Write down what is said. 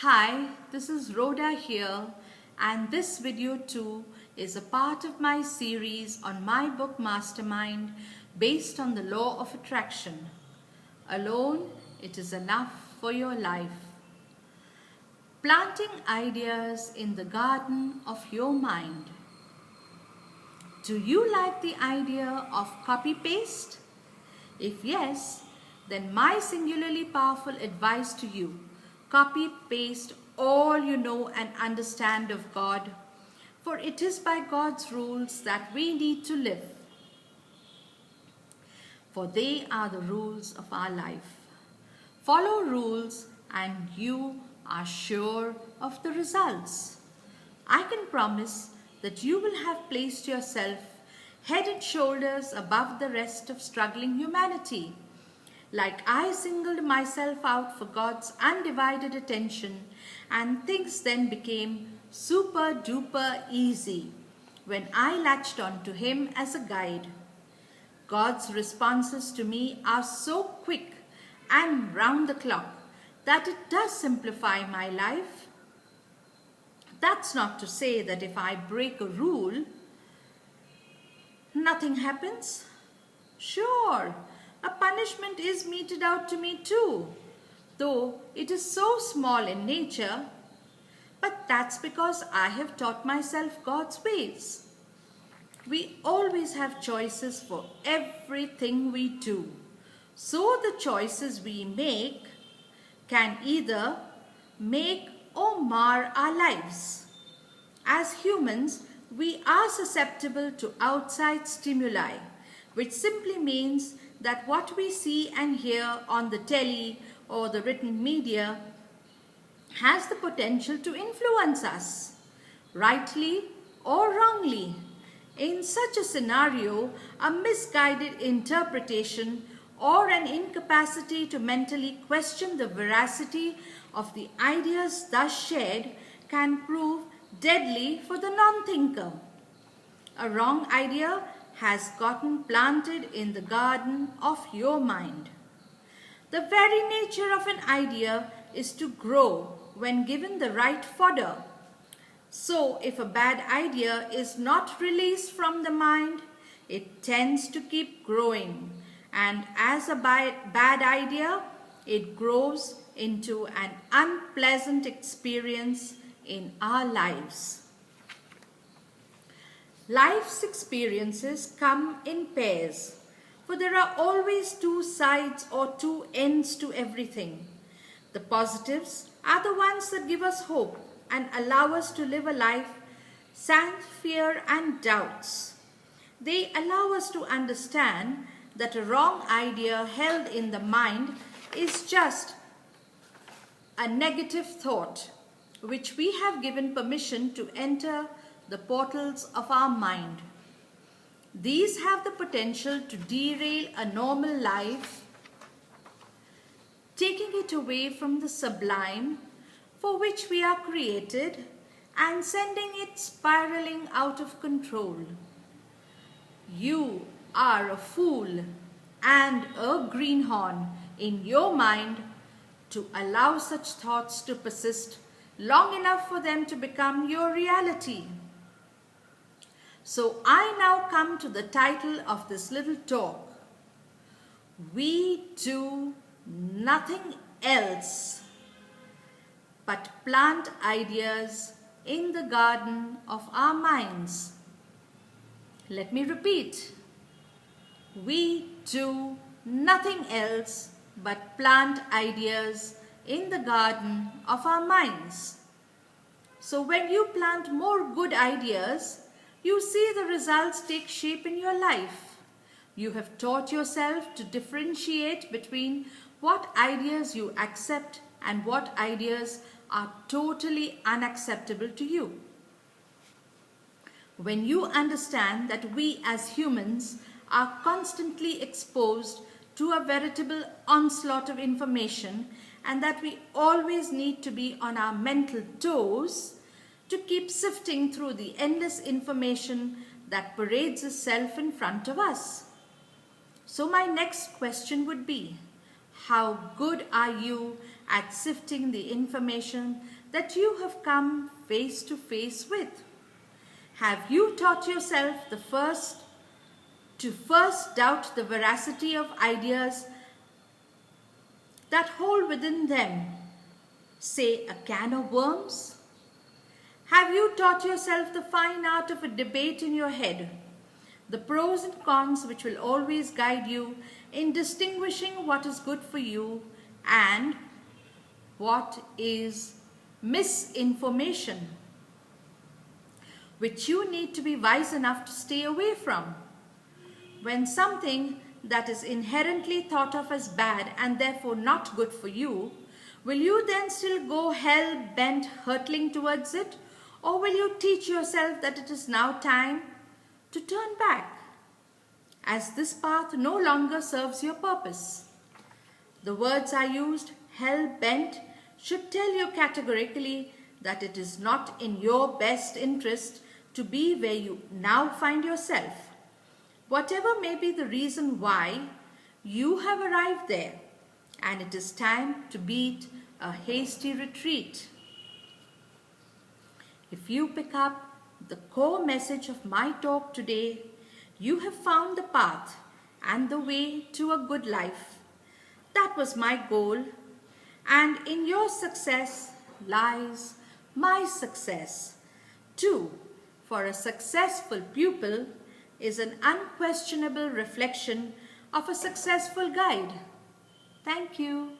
Hi, this is Roda here, and this video too is a part of my series on my book MasterMind based on the law of attraction. Alone, it is enough for your life. Planting ideas in the garden of your mind. Do you like the idea of copy-paste? If yes, then my singularly powerful advice to you: copy-paste all you know and understand of God, for it is by God's rules that we need to live. For they are the rules of our life. Follow rules and you are sure of the results. I can promise that you will have placed yourself head and shoulders above the rest of struggling humanity. Like I singled myself out for God's undivided attention, and things then became super duper easy when I latched on to Him as a guide. God's responses to me are so quick and round the clock that it does simplify my life. That's not to say that if I break a rule, nothing happens. Sure, a punishment is meted out to me too, though it is so small in nature, but that's because I have taught myself God's ways. We always have choices for everything we do, so the choices we make can either make or mar our lives. As humans, we are susceptible to outside stimuli, which simply means that what we see and hear on the telly or the written media has the potential to influence us, rightly or wrongly. In such a scenario, a misguided interpretation or an incapacity to mentally question the veracity of the ideas thus shared can prove deadly for the non-thinker. A wrong idea has gotten planted in the garden of your mind. The very nature of an idea is to grow when given the right fodder. So if a bad idea is not released from the mind, it tends to keep growing, and as a bad idea, it grows into an unpleasant experience in our lives. Life's experiences come in pairs, for there are always two sides or two ends to everything. The positives are the ones that give us hope and allow us to live a life sans fear and doubts. They allow us to understand that a wrong idea held in the mind is just a negative thought, which we have given permission to enter the portals of our mind. These have the potential to derail a normal life, taking it away from the sublime for which we are created and sending it spiraling out of control. You are a fool and a greenhorn in your mind to allow such thoughts to persist long enough for them to become your reality. So I now come to the title of this little talk. We do nothing else but plant ideas in the garden of our minds. Let me repeat. We do nothing else but plant ideas in the garden of our minds. So when you plant more good ideas, you see the results take shape in your life. You have taught yourself to differentiate between what ideas you accept and what ideas are totally unacceptable to you. When you understand that we as humans are constantly exposed to a veritable onslaught of information and that we always need to be on our mental toes to keep sifting through the endless information that parades itself in front of us. So my next question would be, how good are you at sifting the information that you have come face to face with? Have you taught yourself to first doubt the veracity of ideas that hold within them, say, a can of worms? Have you taught yourself the fine art of a debate in your head, the pros and cons which will always guide you in distinguishing what is good for you and what is misinformation, which you need to be wise enough to stay away from? When something that is inherently thought of as bad and therefore not good for you, will you then still go hell-bent hurtling towards it? Or will you teach yourself that it is now time to turn back, as this path no longer serves your purpose? The words I used, hell-bent, should tell you categorically that it is not in your best interest to be where you now find yourself, whatever may be the reason why you have arrived there, and it is time to beat a hasty retreat. If you pick up the core message of my talk today, you have found the path and the way to a good life. That was my goal, and in your success lies my success too, for a successful pupil is an unquestionable reflection of a successful guide. Thank you.